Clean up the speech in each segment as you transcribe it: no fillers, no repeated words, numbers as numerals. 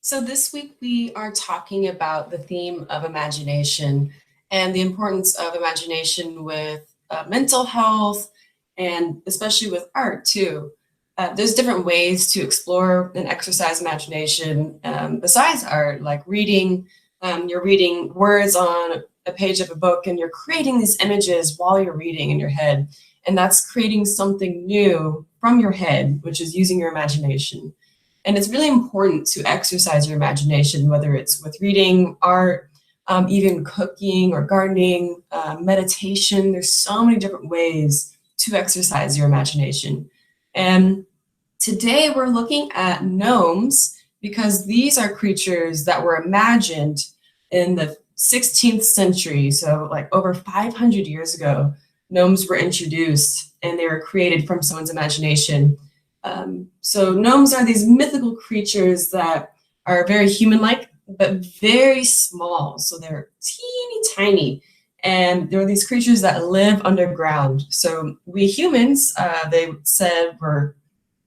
So this week we are talking about the theme of imagination and the importance of imagination with mental health and especially with art too. There's different ways to explore and exercise imagination besides art, like reading. You're reading words on a page of a book and you're creating these images while you're reading in your head. And that's creating something new from your head, which is using your imagination. And it's really important to exercise your imagination, whether it's with reading, art, even cooking or gardening, meditation. There's so many different ways to exercise your imagination. And today we're looking at gnomes because these are creatures that were imagined in the 16th century. So like over 500 years ago, gnomes were introduced and they were created from someone's imagination. So gnomes are these mythical creatures that are very human-like, but very small. So they're teeny tiny. And they're these creatures that live underground. So we humans, they said, were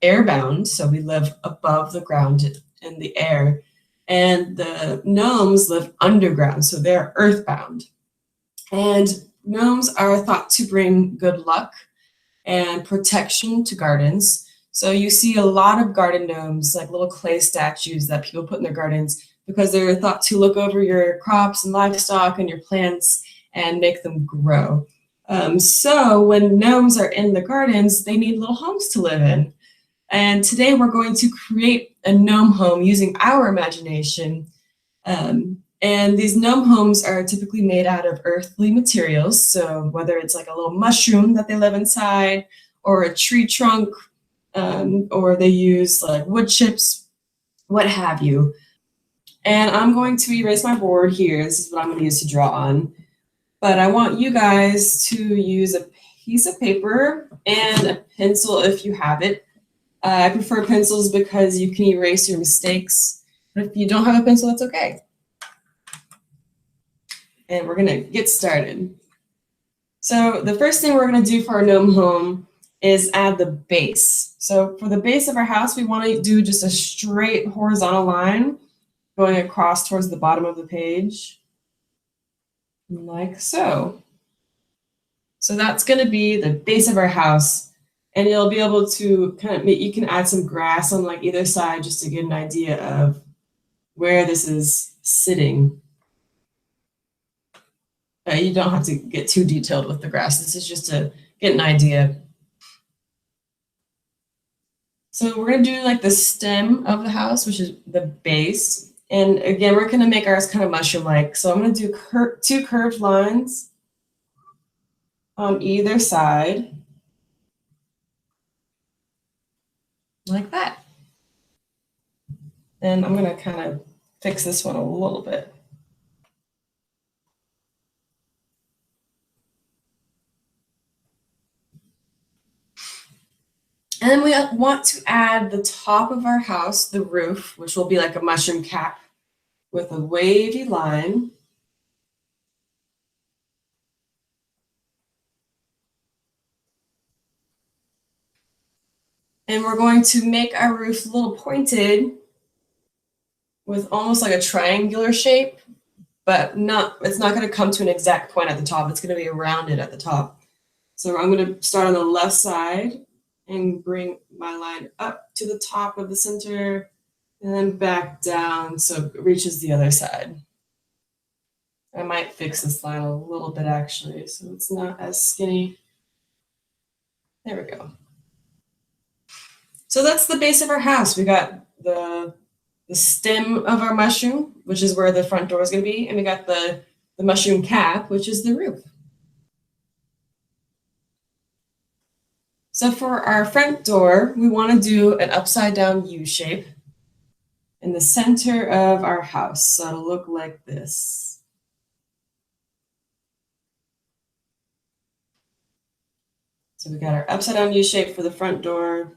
airbound. So we live above the ground in the air. And the gnomes live underground. So they're earthbound. And gnomes are thought to bring good luck and protection to gardens. So you see a lot of garden gnomes, like little clay statues that people put in their gardens because they're thought to look over your crops and livestock and your plants and make them grow. So when gnomes are in the gardens, they need little homes to live in. And today we're going to create a gnome home using our imagination. And these gnome homes are typically made out of earthly materials. So whether it's like a little mushroom that they live inside or a tree trunk, or they use like wood chips, what have you. And I'm going to erase my board here. This is what I'm going to use to draw on. But I want you guys to use a piece of paper and a pencil if you have it. I prefer pencils because you can erase your mistakes. But if you don't have a pencil, that's okay. And we're going to get started. So the first thing we're going to do for our gnome home is add the base. So for the base of our house, we want to do just a straight horizontal line going across towards the bottom of the page, like so. So that's going to be the base of our house. And you'll be able to kind of, you can add some grass on like either side just to get an idea of where this is sitting. You don't have to get too detailed with the grass. This is just to get an idea. So we're going to do like the stem of the house, which is the base. And again, we're going to make ours kind of mushroom-like. So I'm going to do two curved lines on either side, like that. And I'm going to kind of fix this one a little bit. And then we want to add the top of our house, the roof, which will be like a mushroom cap with a wavy line. And we're going to make our roof a little pointed with almost like a triangular shape, but it's not going to come to an exact point at the top. It's going to be rounded at the top. So I'm going to start on the left side and bring my line up to the top of the center and then back down so it reaches the other side. I might fix this line a little bit actually, so it's not as skinny. There we go. So that's the base of our house. We got the stem of our mushroom, which is where the front door is going to be, and we got the mushroom cap, which is the roof. So for our front door, we want to do an upside down U shape in the center of our house. So it'll look like this. So we got our upside down U shape for the front door.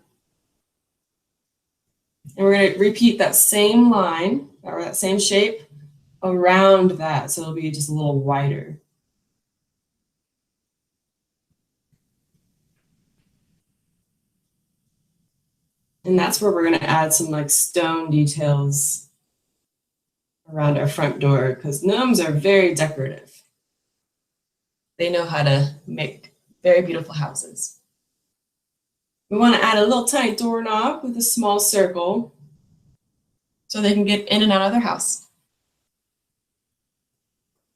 And we're going to repeat that same line or that same shape around that. So it'll be just a little wider. And that's where we're going to add some like stone details around our front door because gnomes are very decorative. They know how to make very beautiful houses. We want to add a little tiny doorknob with a small circle so they can get in and out of their house.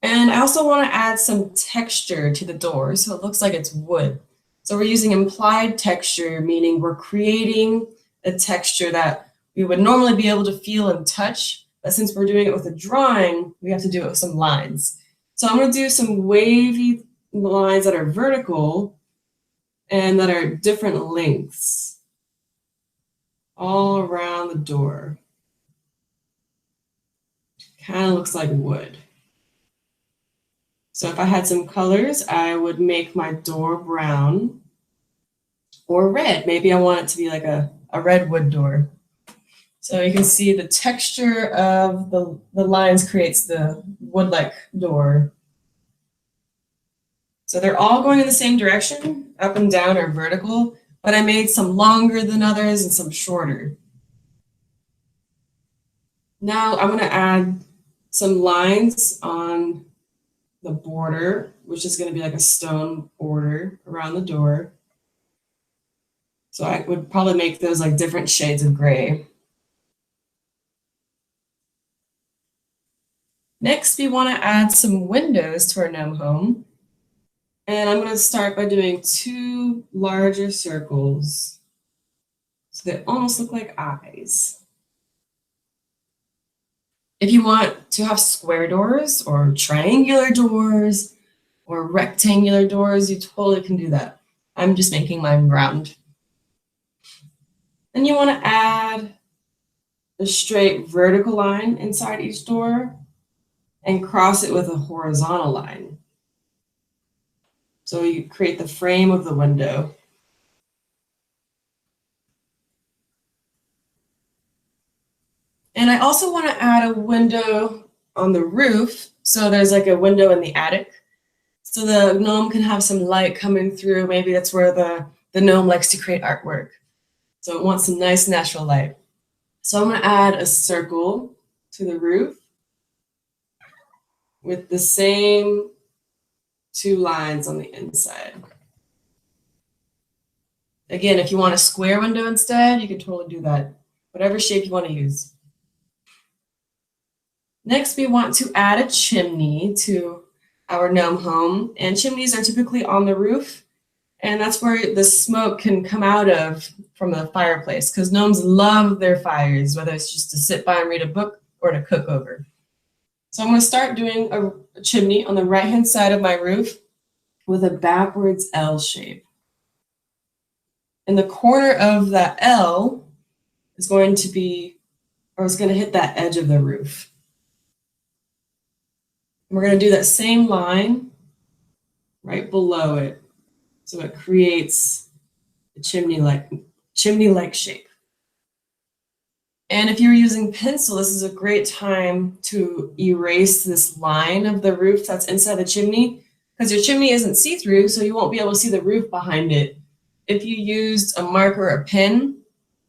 And I also want to add some texture to the door so it looks like it's wood. So we're using implied texture, meaning we're creating a texture that we would normally be able to feel and touch, but since we're doing it with a drawing, we have to do it with some lines. So I'm going to do some wavy lines that are vertical and that are different lengths all around the door. Kind of looks like wood. So if I had some colors, I would make my door brown or red. Maybe I want it to be like a red wood door. So you can see the texture of the lines creates the wood-like door. So they're all going in the same direction, up and down or vertical, but I made some longer than others and some shorter. Now I'm going to add some lines on the border, which is going to be like a stone border around the door. So I would probably make those like different shades of gray. Next, we want to add some windows to our gnome home. And I'm going to start by doing 2 larger circles. So they almost look like eyes. If you want to have square doors or triangular doors or rectangular doors, you totally can do that. I'm just making mine round. Then you want to add a straight vertical line inside each door and cross it with a horizontal line. So you create the frame of the window. And I also want to add a window on the roof. So there's like a window in the attic. So the gnome can have some light coming through. Maybe that's where the gnome likes to create artwork. So it wants some nice natural light. So I'm going to add a circle to the roof with the same 2 lines on the inside. Again, if you want a square window instead, you can totally do that. Whatever shape you want to use. Next, we want to add a chimney to our gnome home. And chimneys are typically on the roof. And that's where the smoke can come out of from the fireplace, because gnomes love their fires, whether it's just to sit by and read a book or to cook over. So I'm going to start doing a chimney on the right-hand side of my roof with a backwards L shape. And the corner of that L is going to be, or is going to hit that edge of the roof. And we're going to do that same line right below it, so it creates a chimney-like shape. And if you're using pencil, this is a great time to erase this line of the roof that's inside the chimney, because your chimney isn't see-through, so you won't be able to see the roof behind it. If you used a marker or a pen,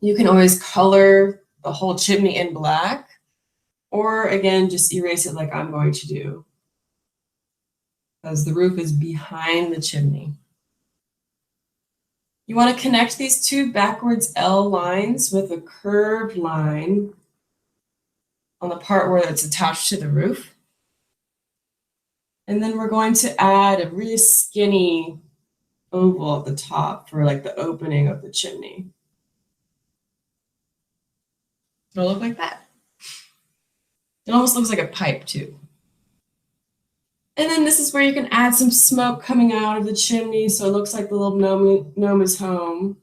you can always color the whole chimney in black, or again, just erase it like I'm going to do, because the roof is behind the chimney. You want to connect these 2 backwards L lines with a curved line on the part where it's attached to the roof. And then we're going to add a really skinny oval at the top for like the opening of the chimney. It'll look like that. It almost looks like a pipe too. And then this is where you can add some smoke coming out of the chimney, so it looks like the little gnome is home.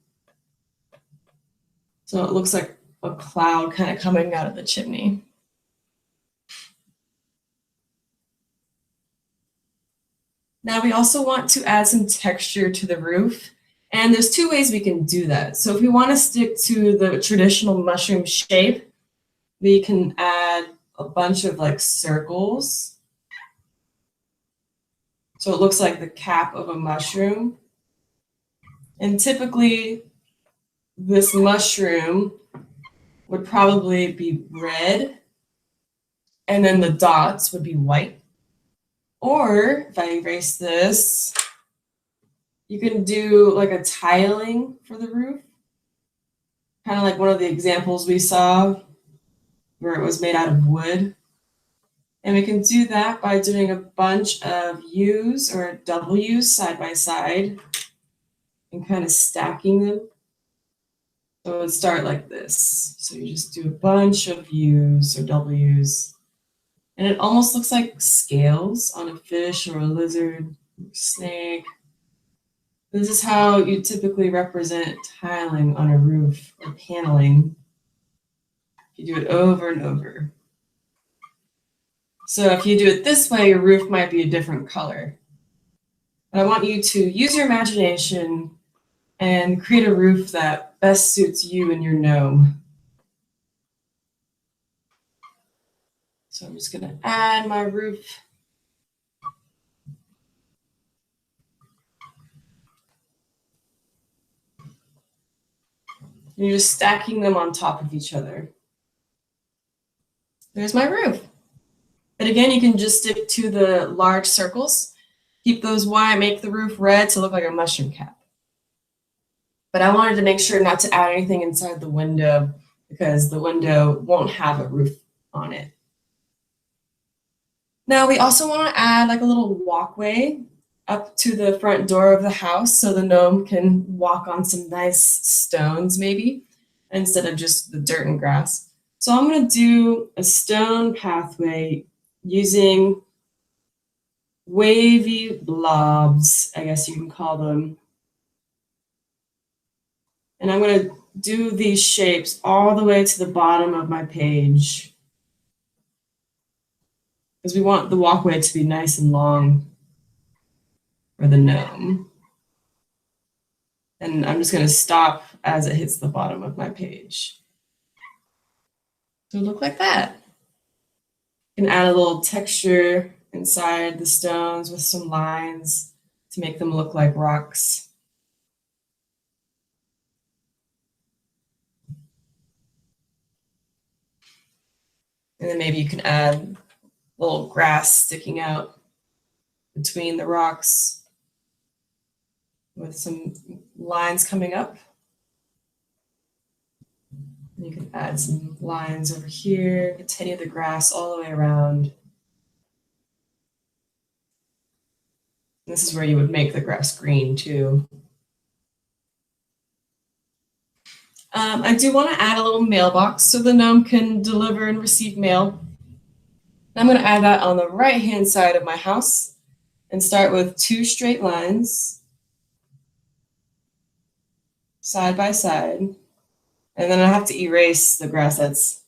So it looks like a cloud kind of coming out of the chimney. Now we also want to add some texture to the roof, and there's 2 ways we can do that. So if we want to stick to the traditional mushroom shape, we can add a bunch of like circles. So it looks like the cap of a mushroom. And typically this mushroom would probably be red and then the dots would be white. Or if I erase this, you can do like a tiling for the roof, kind of like one of the examples we saw where it was made out of wood. And we can do that by doing a bunch of U's or W's side by side and kind of stacking them. So it would start like this. So you just do a bunch of U's or W's. And it almost looks like scales on a fish or a lizard or a snake. This is how you typically represent tiling on a roof or paneling. You do it over and over. So if you do it this way, your roof might be a different color. But I want you to use your imagination and create a roof that best suits you and your gnome. So I'm just going to add my roof. And you're just stacking them on top of each other. There's my roof. But again, you can just stick to the large circles. Keep those white, make the roof red to look like a mushroom cap. But I wanted to make sure not to add anything inside the window because the window won't have a roof on it. Now we also want to add like a little walkway up to the front door of the house so the gnome can walk on some nice stones maybe instead of just the dirt and grass. So I'm going to do a stone pathway using wavy blobs, I guess you can call them. And I'm going to do these shapes all the way to the bottom of my page because we want the walkway to be nice and long for the gnome. And I'm just going to stop as it hits the bottom of my page. So it'll look like that. You can add a little texture inside the stones with some lines to make them look like rocks. And then maybe you can add a little grass sticking out between the rocks with some lines coming up. And you can add some lines over here, continue the grass all the way around. This is where you would make the grass green too. I do want to add a little mailbox so the gnome can deliver and receive mail. I'm going to add that on the right-hand side of my house and start with 2 straight lines, side by side. And then I have to erase the grass that's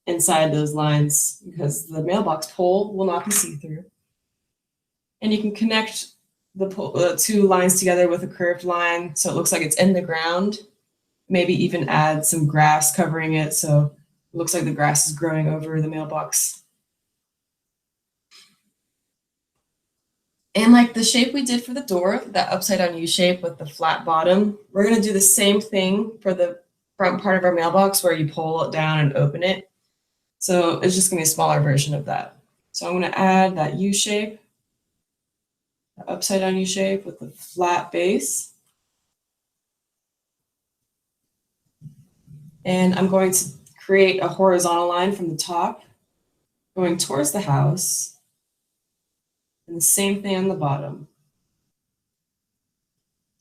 inside those lines because the mailbox pole will not be see-through. And you can connect the 2 lines together with a curved line so it looks like it's in the ground. Maybe even add some grass covering it so it looks like the grass is growing over the mailbox. And like the shape we did for the door, that upside down U shape with the flat bottom, we're going to do the same thing for the front part of our mailbox where you pull it down and open it. So it's just going to be a smaller version of that. So I'm going to add that U shape, the upside down U shape with the flat base. And I'm going to create a horizontal line from the top going towards the house. And the same thing on the bottom.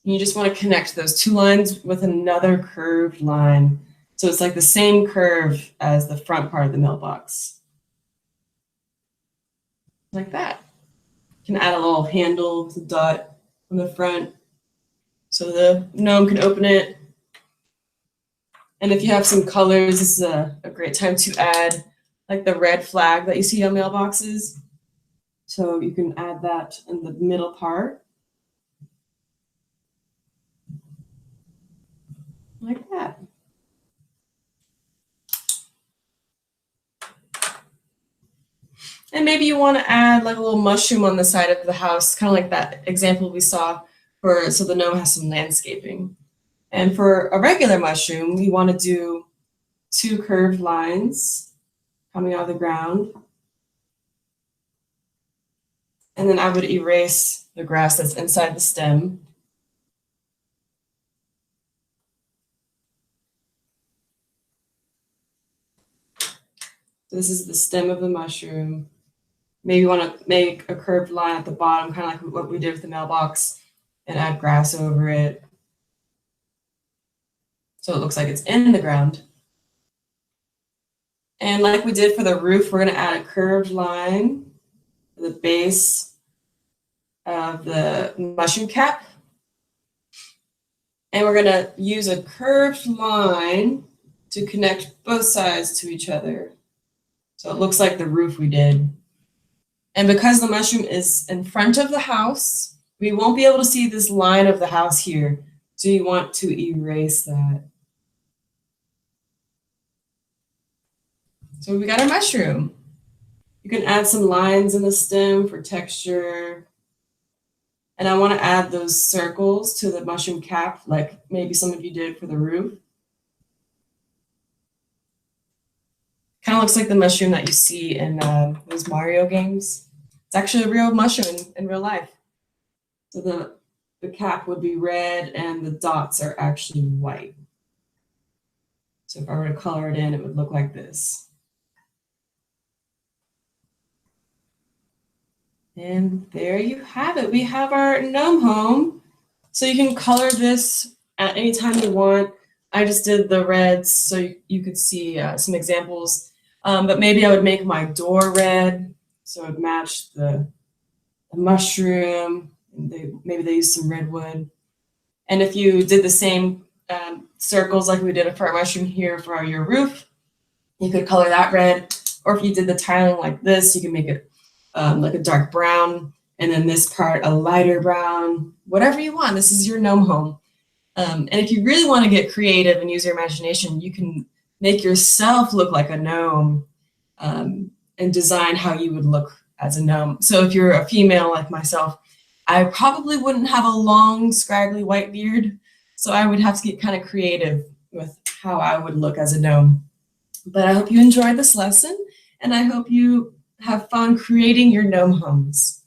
And you just want to connect those 2 lines with another curved line. So it's like the same curve as the front part of the mailbox. Like that. You can add a little handle with a dot on the front so the gnome can open it. And if you have some colors, this is a great time to add like the red flag that you see on mailboxes. So you can add that in the middle part. Like that. And maybe you want to add like a little mushroom on the side of the house, kind of like that example we saw so the gnome has some landscaping. And for a regular mushroom, we want to do 2 curved lines coming out of the ground. And then I would erase the grass that's inside the stem. This is the stem of the mushroom. Maybe you want to make a curved line at the bottom, kind of like what we did with the mailbox, and add grass over it. So it looks like it's in the ground. And like we did for the roof, we're going to add a curved line to the base of the mushroom cap. And we're going to use a curved line to connect both sides to each other. So it looks like the roof we did. And because the mushroom is in front of the house, we won't be able to see this line of the house here. So you want to erase that. So we got our mushroom. You can add some lines in the stem for texture. And I want to add those circles to the mushroom cap, like maybe some of you did for the roof. Kind of looks like the mushroom that you see in those Mario games. It's actually a real mushroom in real life. So the cap would be red and the dots are actually white. So if I were to color it in, it would look like this. And there you have it. We have our gnome home. So you can color this at any time you want. I just did the reds so you could see some examples. But maybe I would make my door red so it would match the mushroom. Maybe they use some redwood. And if you did the same circles like we did for our mushroom here for your roof, you could color that red. Or if you did the tiling like this, you can make it like a dark brown, and then this part a lighter brown, whatever you want. This is your gnome home. And if you really want to get creative and use your imagination, you can make yourself look like a gnome and design how you would look as a gnome. So if you're a female like myself, I probably wouldn't have a long, scraggly white beard. So I would have to get kind of creative with how I would look as a gnome. But I hope you enjoyed this lesson, and I hope you have fun creating your gnome homes.